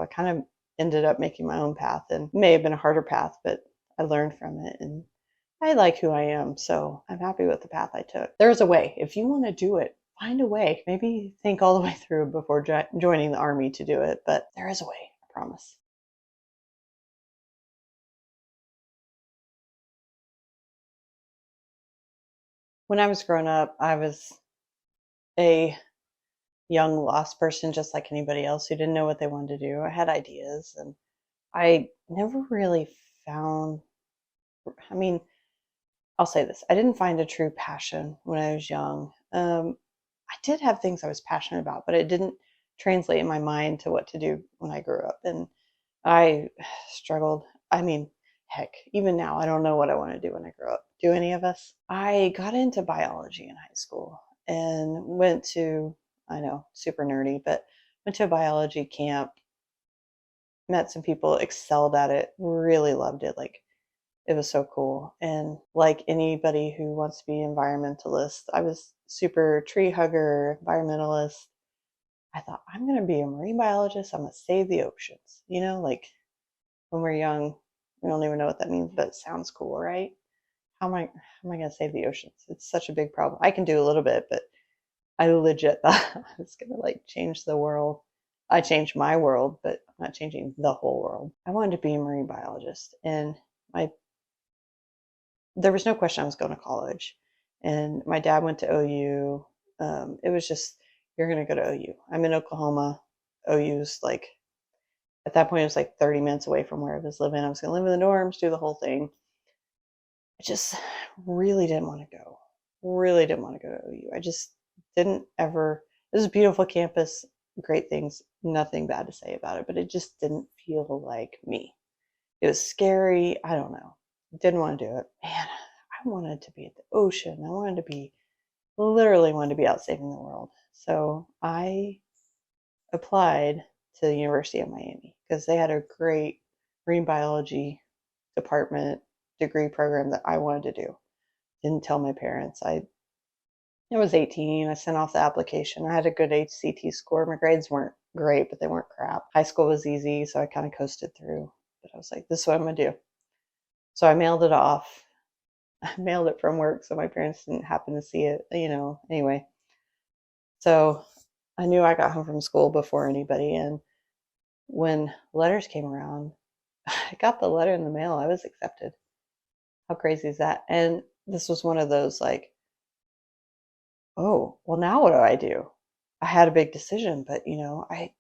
I kind of ended up making my own path, and it may have been a harder path, but I learned from it, and I like who I am, so I'm happy with the path I took. There's a way. If you want to do it, find a way. Maybe think all the way through before joining the army to do it, but there is a way, I promise. When I was growing up, I was a young lost person just like anybody else who didn't know what they wanted to do. I had ideas, and I never really found, I mean, I'll say this, I didn't find a true passion when I was young. I did have things I was passionate about, but it didn't translate in my mind to what to do when I grew up. And I struggled. I mean, heck, even now, I don't know what I want to do when I grow up. Do any of us? I got into biology in high school and went to, I know, super nerdy, but went to a biology camp, met some people, excelled at it, really loved it. Like, it was so cool. And like anybody who wants to be environmentalist, I was super tree hugger, environmentalist. I thought, I'm going to be a marine biologist. I'm going to save the oceans. Like when we're young, we don't even know what that means, but it sounds cool, right? How am I going to save the oceans? It's such a big problem. I can do a little bit, but I legit thought I was going to like change the world. I changed my world, but I'm not changing the whole world. I wanted to be a marine biologist, and my there was no question I was going to college. And my dad went to OU. It was just, you're going to go to OU. I'm in Oklahoma. OU's like, at that point, it was like 30 minutes away from where I was living. I was going to live in the dorms, do the whole thing. I just really didn't want to go. Really didn't want to go to OU. I just didn't ever. It was a beautiful campus, great things, nothing bad to say about it, but it just didn't feel like me. It was scary. I don't know. Didn't want to do it. Man, I wanted to be at the ocean. I wanted to be, literally wanted to be out saving the world. So I applied to the University of Miami because they had a great marine biology department degree program that I wanted to do. Didn't tell my parents. I was 18. I sent off the application. I had a good HCT score. My grades weren't great, but they weren't crap. High school was easy, so I kind of coasted through. But I was like, this is what I'm going to do. So I mailed it off. I mailed it from work, so my parents didn't happen to see it, Anyway, so I knew I got home from school before anybody. And when letters came around, I got the letter in the mail. I was accepted. How crazy is that? And this was one of those like, oh, well, now what do I do? I had a big decision, but I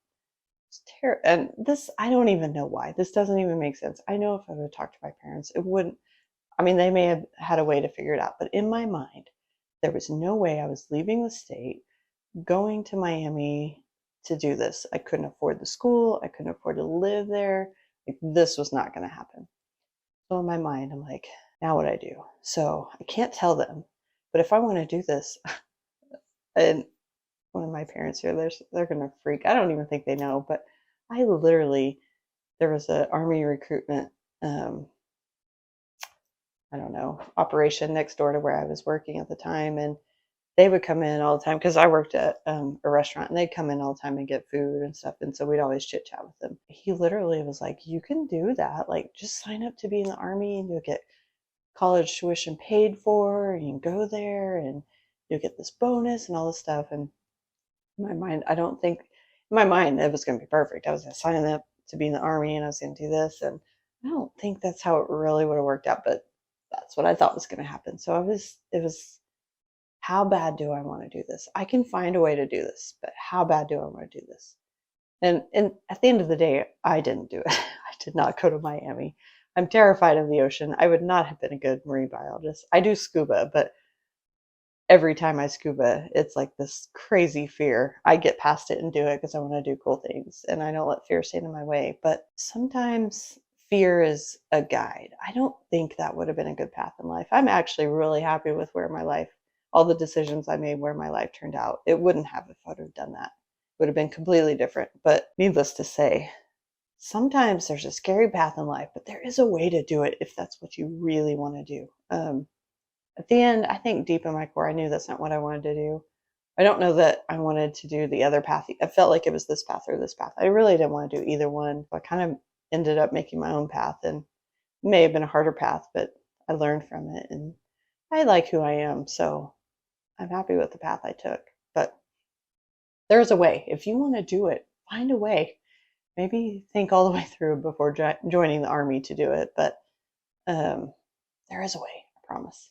was terrible. And this, I don't even know why. This doesn't even make sense. I know if I would have talked to my parents, it wouldn't. I mean, they may have had a way to figure it out, but in my mind, there was no way I was leaving the state, going to Miami to do this. I couldn't afford the school. I couldn't afford to live there. Like, this was not going to happen. So in my mind, I'm like, now what do I do? So I can't tell them, but if I want to do this, and one of my parents here, they're going to freak. I don't even think they know, but I literally, there was an army recruitment, I don't know, operation next door to where I was working at the time. And they would come in all the time because I worked at a restaurant, and they'd come in all the time and get food and stuff. And so we'd always chit chat with them. He literally was like, you can do that. Like, just sign up to be in the army and you'll get college tuition paid for, and you can go there and you'll get this bonus and all this stuff. And in my mind, I don't think, in my mind, it was going to be perfect. I was going to sign up to be in the army and I was going to do this. And I don't think that's how it really would have worked out, but that's what I thought was going to happen. So it was, how bad do I want to do this? I can find a way to do this, but how bad do I want to do this? And at the end of the day, I didn't do it. I did not go to Miami. I'm terrified of the ocean. I would not have been a good marine biologist. I do scuba, but every time I scuba, it's like this crazy fear. I get past it and do it because I want to do cool things, and I don't let fear stand in my way. But sometimes fear is a guide. I don't think that would have been a good path in life. I'm actually really happy with where my life, all the decisions I made, where my life turned out. It wouldn't have if I would have done that. It would have been completely different. But needless to say, sometimes there's a scary path in life, but there is a way to do it if that's what you really want to do. At the end, I think deep in my core, I knew that's not what I wanted to do. I don't know that I wanted to do the other path. I felt like it was this path or this path. I really didn't want to do either one. I kind of ended up making my own path, and it may have been a harder path, but I learned from it, and I like who I am, so I'm happy with the path I took. But there's a way. If you want to do it, find a way. Maybe think all the way through before joining the army to do it, but there is a way, I promise.